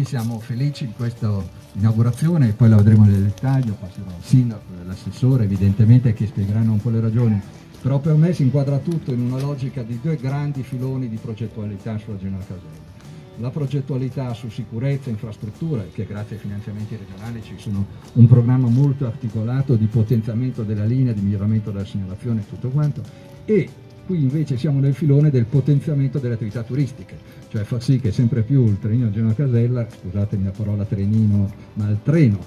tutti siamo felici di questa inaugurazione e poi la vedremo nel dettaglio, passerò al sindaco e all'assessore evidentemente che spiegheranno un po' le ragioni, però per me si inquadra tutto in una logica di due grandi filoni di progettualità sulla Genoa Casella. La progettualità su sicurezza e infrastrutture, che grazie ai finanziamenti regionali ci sono un programma molto articolato di potenziamento della linea, di miglioramento della segnalazione e tutto quanto, e qui invece siamo nel filone del potenziamento delle attività turistiche, cioè far sì che sempre più il trenino Genoa Casella, scusatemi la parola trenino, ma il treno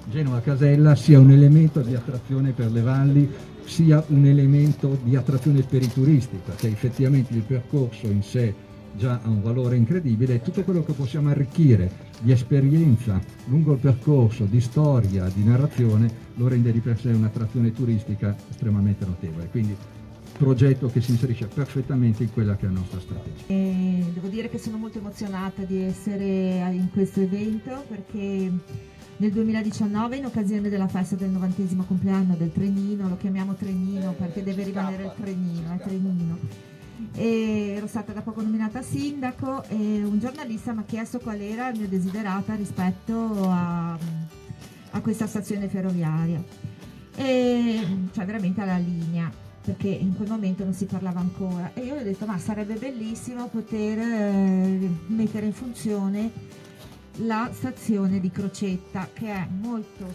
Genoa Casella sia un elemento di attrazione per le valli, sia un elemento di attrazione per i turisti, perché effettivamente il percorso in sé già ha un valore incredibile e tutto quello che possiamo arricchire di esperienza lungo il percorso, di storia, di narrazione, lo rende di per sé un'attrazione turistica estremamente notevole. Quindi progetto che si inserisce perfettamente in quella che è la nostra strategia. Devo dire che sono molto emozionata di essere in questo evento perché nel 2019, in occasione della festa del 90° compleanno del trenino, lo chiamiamo trenino perché deve rimanere il trenino, è trenino, e ero stata da poco nominata sindaco e un giornalista mi ha chiesto qual era il mio desiderata rispetto a questa stazione ferroviaria, e cioè veramente alla linea, perché in quel momento non si parlava ancora, e io ho detto ma sarebbe bellissimo poter mettere in funzione la stazione di Crocetta, che è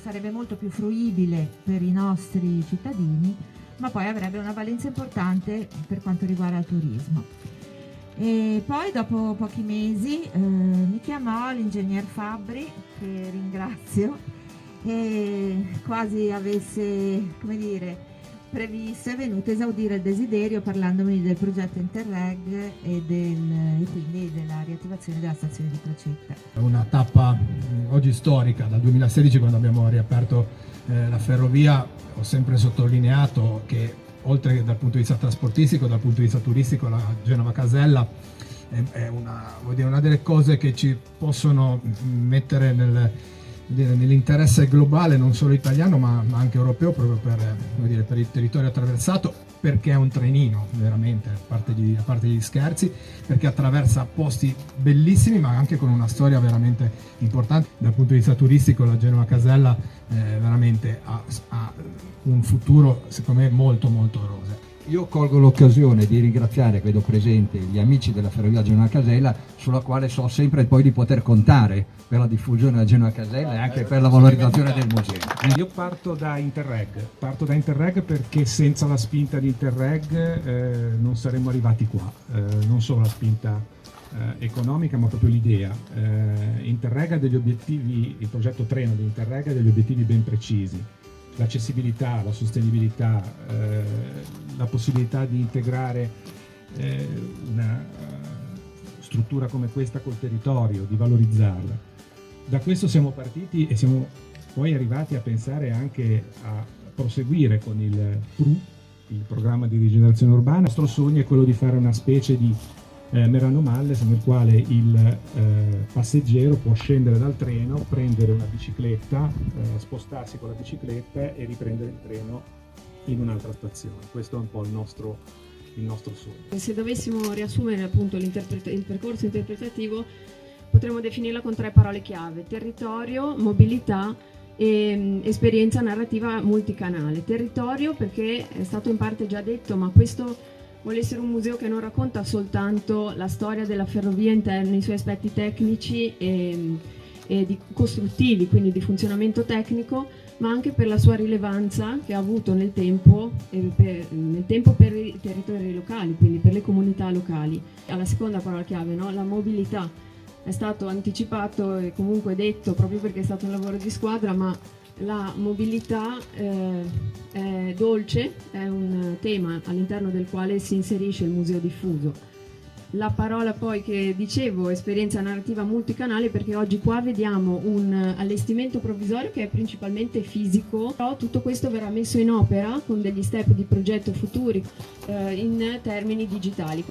sarebbe molto più fruibile per i nostri cittadini, ma poi avrebbe una valenza importante per quanto riguarda il turismo. E poi dopo pochi mesi mi chiamò l'ingegner Fabbri, che ringrazio, e quasi avesse, come dire, previsto, è venuto a esaudire il desiderio parlandomi del progetto Interreg e quindi della riattivazione della stazione di Crocetta. È una tappa oggi storica, dal 2016 quando abbiamo riaperto la ferrovia. Ho sempre sottolineato che oltre che dal punto di vista trasportistico, dal punto di vista turistico, la Genova Casella è una delle cose che ci possono mettere nell'interesse globale, non solo italiano ma anche europeo, proprio per il territorio attraversato, perché è un trenino veramente, a parte gli scherzi, perché attraversa posti bellissimi ma anche con una storia veramente importante. Dal punto di vista turistico la Genova Casella veramente ha un futuro secondo me molto molto roseo. Io colgo l'occasione di ringraziare, vedo presente, gli amici della Ferrovia Genoa Casella, sulla quale so sempre poi di poter contare per la diffusione della Genoa Casella e anche per la valorizzazione del museo. Io parto da Interreg perché senza la spinta di Interreg non saremmo arrivati qua, non solo la spinta economica ma proprio l'idea. Interreg ha degli obiettivi, il progetto treno di Interreg ha degli obiettivi ben precisi: l'accessibilità, la sostenibilità, la possibilità di integrare una struttura come questa col territorio, di valorizzarla. Da questo siamo partiti e siamo poi arrivati a pensare anche a proseguire con il PRU, il programma di rigenerazione urbana. Il nostro sogno è quello di fare una specie di Merano Malles nel quale il passeggero può scendere dal treno, prendere una bicicletta, spostarsi con la bicicletta e riprendere il treno in un'altra stazione. Questo è un po' il nostro sogno. Se dovessimo riassumere appunto il percorso interpretativo, potremmo definirla con 3 parole chiave: territorio, mobilità e esperienza narrativa multicanale. Territorio perché è stato in parte già detto, ma questo vuole essere un museo che non racconta soltanto la storia della ferrovia nei suoi aspetti tecnici e costruttivi, quindi di funzionamento tecnico, ma anche per la sua rilevanza che ha avuto nel tempo per i territori locali, quindi per le comunità locali. Alla seconda parola chiave, no? La mobilità. È stato anticipato e comunque detto proprio perché è stato un lavoro di squadra, ma la mobilità è dolce, è un tema all'interno del quale si inserisce il museo diffuso. La parola poi che dicevo, esperienza narrativa multicanale, perché oggi qua vediamo un allestimento provvisorio che è principalmente fisico, però tutto questo verrà messo in opera con degli step di progetto futuri in termini digitali.